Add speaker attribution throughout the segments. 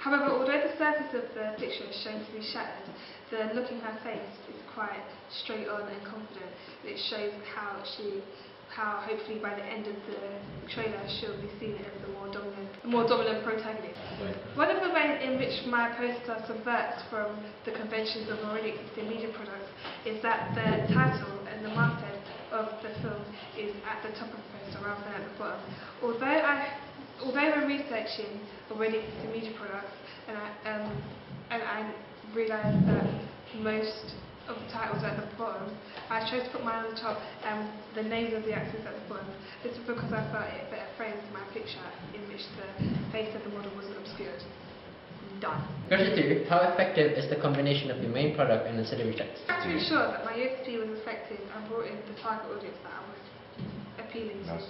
Speaker 1: However, although the surface of the picture is shown to be shattered, the look in her face is quite straight on and confident. It shows how hopefully by the end of the trailer she'll be seen as the more dominant protagonist. One of the ways in which my poster subverts from the conventions of already existing media products is that the title and the masthead of the film is at the top of the poster rather than at the bottom. Although we're researching already existing media products and I realised that most of the titles are at the bottom, I chose to put mine on the top and the names of the actors at the bottom. This is because I felt it better frames my picture in which the face of the model wasn't obscured. Done.
Speaker 2: Question 2. How effective is the combination of your main product and ancillary text?
Speaker 1: I had to ensure that my USP was effective and brought in the target audience that I was appealing to.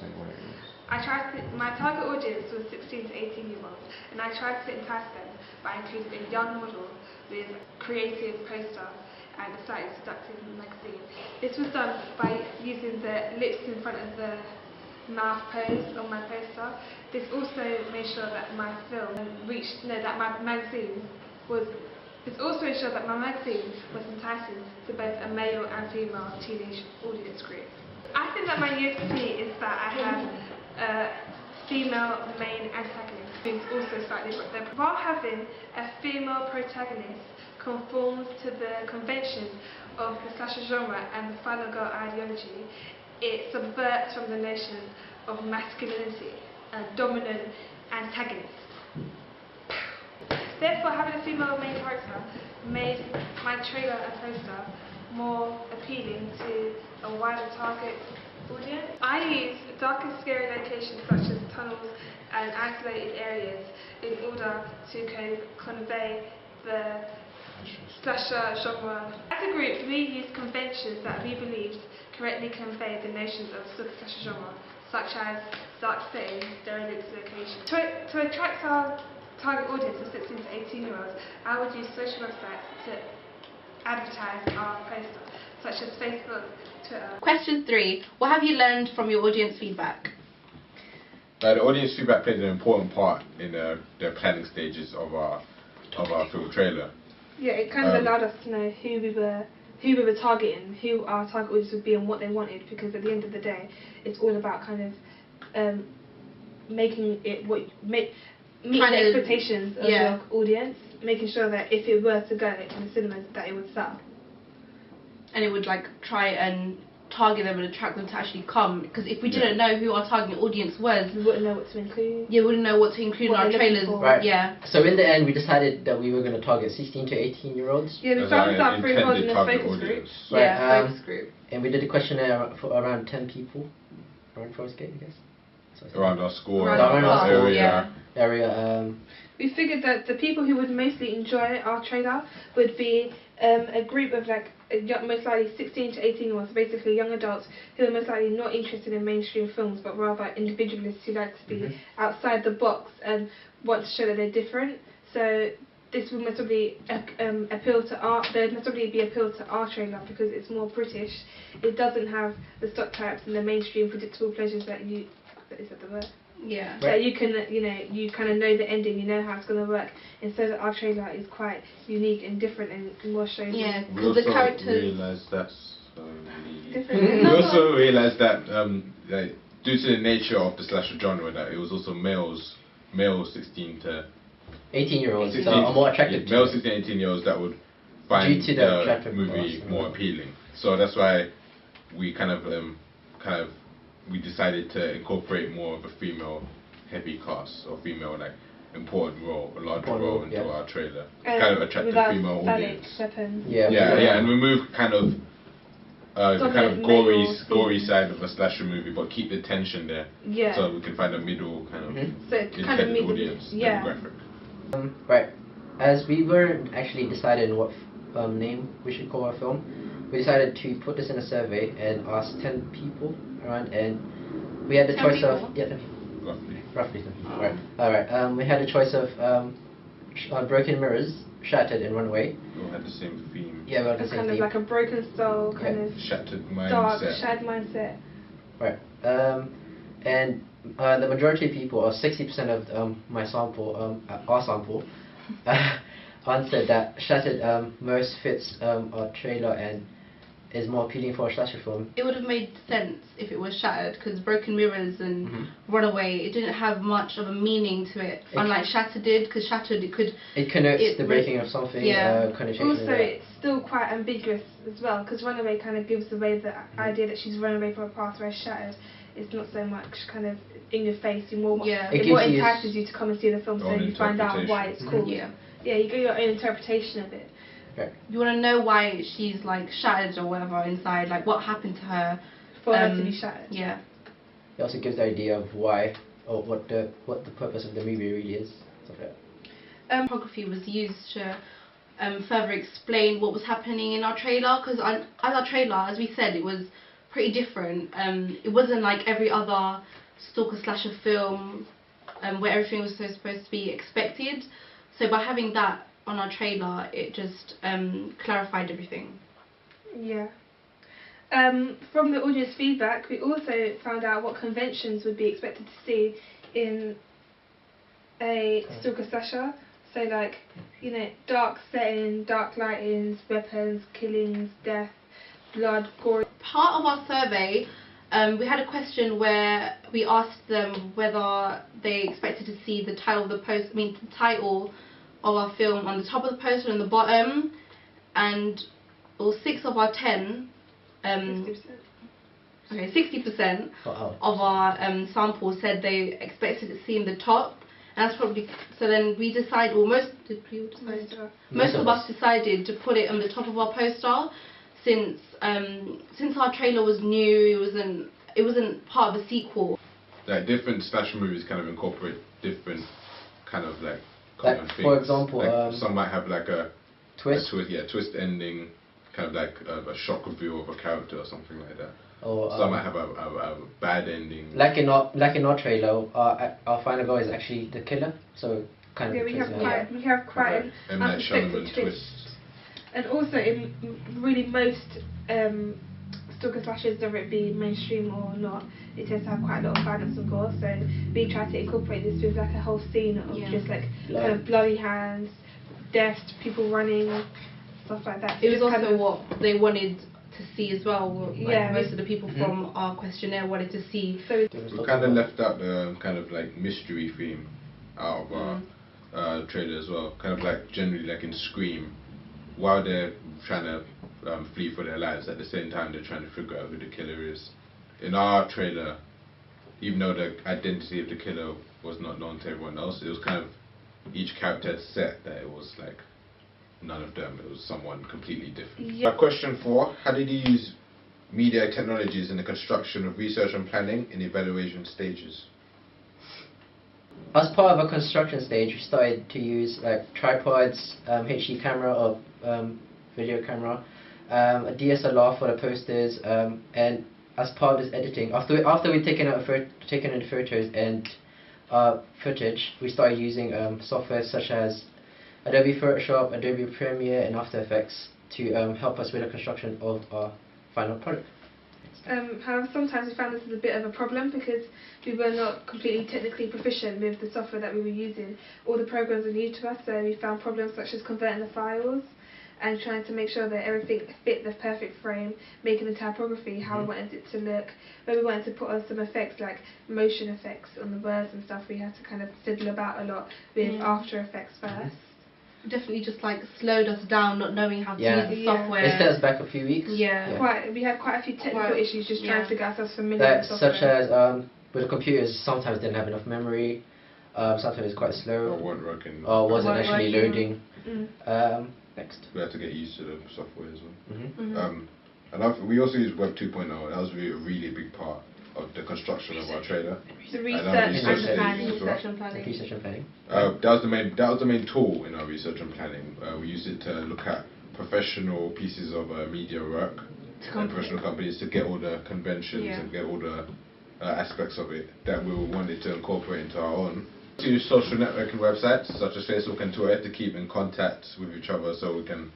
Speaker 1: My target audience was 16 to 18 year olds, and I tried to entice them by including a young model with creative poster and a slightly seductive magazine. This was done by using the lips in front of the mouth pose on my poster. This also made sure that my magazine was enticing to both a male and female teenage audience group. I think that my USP is that I have a female main antagonist who's also slightly different. While having a female protagonist conforms to the convention of the slasher genre and the final girl ideology, it subverts from the notion of masculinity, a dominant antagonist. Therefore, having a female main character made my trailer and poster more appealing to a wider target audience. I use dark and scary locations such as tunnels and isolated areas in order to convey the slasher genre. As a group, we use conventions that we believed correctly convey the notions of the slasher genre, such as dark settings, derelict locations. To attract our target audience of 16 to 18 year olds, I would use social websites to advertise our poster, such as Facebook, Twitter.
Speaker 3: Question 3. What have you learned from your audience feedback?
Speaker 4: The audience feedback plays an important part in the planning stages of our film trailer.
Speaker 1: Yeah, it kind of allowed us to know who we were targeting, who our target audience would be and what they wanted, because at the end of the day, it's all about kind of making it meet the expectations of your audience, making sure that if it were to go in the cinemas that it would sell.
Speaker 3: And it would try and target them and attract them to actually come, because if we didn't know who our target audience was,
Speaker 1: we wouldn't know what to include.
Speaker 3: Yeah, we wouldn't know what to include in our trailers.
Speaker 2: Right.
Speaker 3: Yeah.
Speaker 2: So in the end, we decided that we were going to target 16 to 18 year olds.
Speaker 1: Yeah, we found out pretty well in the focus group.
Speaker 2: Right,
Speaker 3: yeah, focus group.
Speaker 2: And we did a questionnaire for around 10 people around Forest Gate, I guess. So
Speaker 4: around our school,
Speaker 3: around our
Speaker 4: area.
Speaker 1: We figured that the people who would mostly enjoy our trailer would be a group of most likely 16 to 18 year olds, basically young adults who are most likely not interested in mainstream films, but rather individualists who like to be outside the box and want to show that they're different. So this would most probably appeal to our trailer because it's more British. It doesn't have the stock types and the mainstream predictable pleasures that you. Is that the word?
Speaker 3: Yeah.
Speaker 1: So you can, you kind of know the ending, you know how it's going to work. And so that our trailer is quite unique and different and more shows.
Speaker 3: Yeah,
Speaker 4: because
Speaker 3: the characters.
Speaker 4: We also realised that due to the nature of the slasher genre, that it was also males 16 to
Speaker 2: 18 year olds are more attractive.
Speaker 4: Male 16 to 18 year olds that would find the movie more appealing. So that's why we we decided to incorporate more of a female heavy cast or female important role, a larger role into our trailer. Kind of attract the female audience. And remove the gory side of a slasher movie, but keep the tension there. Yeah. So we can find a middle intended audience demographic.
Speaker 2: Right. As we weren't actually deciding what name we should call our film, we decided to put this in a survey and ask 10 people around, and we had the choice of roughly 10 people. Right. All right. We had a choice of Broken Mirrors, Shattered, and Runaway.
Speaker 4: We all had the same theme.
Speaker 2: Yeah, we had the same theme.
Speaker 1: Kind of like a broken soul, kind of
Speaker 4: shattered mindset.
Speaker 1: Dark, shattered mindset.
Speaker 2: Right. And the majority of people, or 60% of my sample, our sample, answered that Shattered most fits our trailer and is more appealing for a slasher film.
Speaker 3: It would have made sense if it was Shattered, because Broken Mirrors and Runaway, it didn't have much of a meaning to it, unlike Shattered did, because Shattered it connotes
Speaker 2: the breaking of something.
Speaker 1: Also, it's still quite ambiguous as well, because Runaway kind of gives away the idea that she's run away from a past, whereas Shattered is not so much kind of in your face. It more entices you to come and see the film, so you find out why it's called. You get your own interpretation of it.
Speaker 2: Okay.
Speaker 3: You want to know why she's like shattered or whatever inside, like what happened to her
Speaker 1: for her to be shattered.
Speaker 3: Yeah.
Speaker 2: It also gives the idea of why or what the purpose of the movie really is. Stuff like
Speaker 3: that. Photography was used to further explain what was happening in our trailer, because as our trailer, as we said, it was pretty different. It wasn't like every other stalker slasher film where everything was so supposed to be expected. So by having that on our trailer, it just clarified everything.
Speaker 1: Yeah. From the audience feedback, we also found out what conventions would be expected to see in a stalker slasher. So like, you know, dark setting, dark lightings, weapons, killings, death, blood, gore.
Speaker 3: Part of our survey, we had a question where we asked them whether they expected to see the title of the post. The title of our film on the top of the poster and the bottom, and 6 of our 10, 60% of our samples said they expected to see in the top, and that's probably, so then we decided, or most of us decided to put it on the top of our poster, since our trailer was new, it wasn't part of a sequel.
Speaker 4: Like different slasher movies kind of incorporate different kind of like common things.
Speaker 2: For example,
Speaker 4: like some might have like a
Speaker 2: twist.
Speaker 4: Twist ending, kind of like a shock reveal of a character or something like that.
Speaker 2: Or
Speaker 4: some might have a bad ending.
Speaker 2: Like in our trailer, our final girl is actually the killer. So kind of
Speaker 1: we have quite an unexpected twist. And also, in really most stalker slashers, whether it be mainstream or not, it tends to have quite a lot of violence and gore. So we try to incorporate this with like a whole scene of just like kind of bloody hands, death, people running, stuff like that.
Speaker 3: So it was also kind of what they wanted to see as well. Like most of the people from our questionnaire wanted to see.
Speaker 4: So we kind of left out the kind of like mystery theme out of our trailer as well. Kind of like generally like in Scream, while they're trying to flee for their lives, at the same time they're trying to figure out who the killer is. In our trailer, even though the identity of the killer was not known to everyone else, it was kind of each character had set that it was like none of them, it was someone completely different. Question 4, how did you use media technologies in the construction of research and planning in evaluation stages?
Speaker 2: As part of a construction stage, we started to use like tripods, HD camera or video camera, a DSLR for the posters, and as part of this editing, after we'd taken in the photos and footage, we started using software such as Adobe Photoshop, Adobe Premiere, and After Effects to help us with the construction of our final product.
Speaker 1: However, sometimes we found this was a bit of a problem because we were not completely technically proficient with the software that we were using. All the programs were new to us, so we found problems such as converting the files and trying to make sure that everything fit the perfect frame, making the typography how we wanted it to look. When we wanted to put on some effects like motion effects on the words and stuff, we had to kind of fiddle about a lot with After Effects first.
Speaker 3: Definitely just like slowed us down, not knowing how to use the software.
Speaker 2: It set us back a few weeks.
Speaker 1: We had quite a few technical issues just trying to get ourselves familiar with software.
Speaker 2: Such as with the computers, sometimes didn't have enough memory, sometimes it's quite slow.
Speaker 4: Or weren't working.
Speaker 2: Or wasn't actually loading. Next.
Speaker 4: We had to get used to the software as well. And we also used Web 2.0, and that was a really big part of the construction of our trailer.
Speaker 1: The research and
Speaker 2: planning.
Speaker 4: That was the main tool in our research and planning. We used it to look at professional pieces of media work and professional companies to get all the conventions and get all the aspects of it that we wanted to incorporate into our own. To use social networking websites such as Facebook and Twitter to keep in contact with each other so we can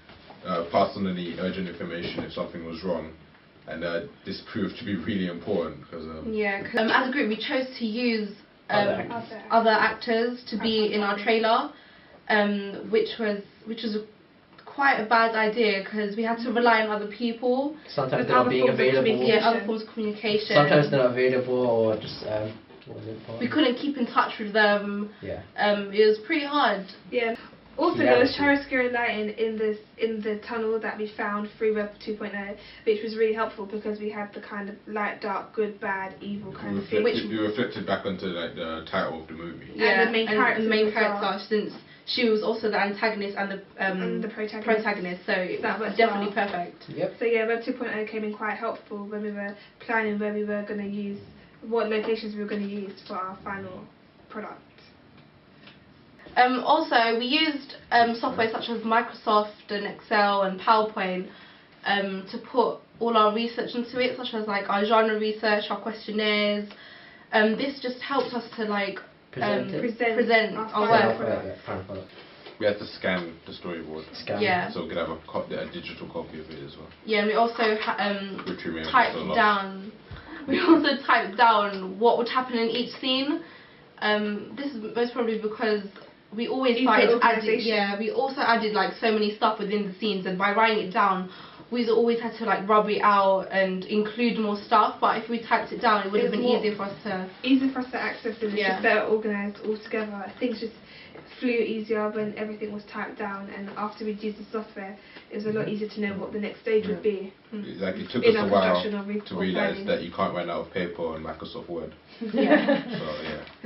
Speaker 4: pass on any urgent information if something was wrong. And this proved to be really important because
Speaker 3: as a group we chose to use other actors to be in our trailer, which was quite a bad idea because we had to rely on other people.
Speaker 2: Sometimes they're not being available.
Speaker 3: Yeah, other forms of communication.
Speaker 2: Sometimes they're not available, or just
Speaker 3: we couldn't keep in touch with them.
Speaker 2: Yeah.
Speaker 3: It was pretty hard.
Speaker 1: Yeah. Also, there was chiaroscuro lighting in the tunnel that we found through Web 2.0, which was really helpful because we had the kind of light, dark, good, bad, evil kind of thing. Which
Speaker 4: you reflected back onto like the title of the movie.
Speaker 3: Yeah, and the main character, since she was also the antagonist and the protagonist, so that was definitely perfect.
Speaker 2: Yep.
Speaker 1: So yeah, Web 2.0 came in quite helpful when we were planning where we were going to use, what locations we were going to use for our final product.
Speaker 3: Also, we used software such as Microsoft and Excel and PowerPoint to put all our research into it, such as like our genre research, our questionnaires. This just helped us to like present our work.
Speaker 4: We had to scan the storyboard,
Speaker 3: yeah,
Speaker 4: so we could have a digital copy of it as well.
Speaker 3: Yeah, and we also typed down. We also typed down what would happen in each scene. This is most probably because we always we also added like so many stuff within the scenes, and by writing it down we always had to like rub it out and include more stuff, but if we typed it down it would have been easier for us to
Speaker 1: access, and it's just better organised all together. Things just flew easier when everything was typed down, and after we'd used the software it was a lot easier to know what the next stage would be.
Speaker 4: Like it took us a while to realise that you can't run out of paper on Microsoft Word.
Speaker 1: Yeah.
Speaker 4: So yeah.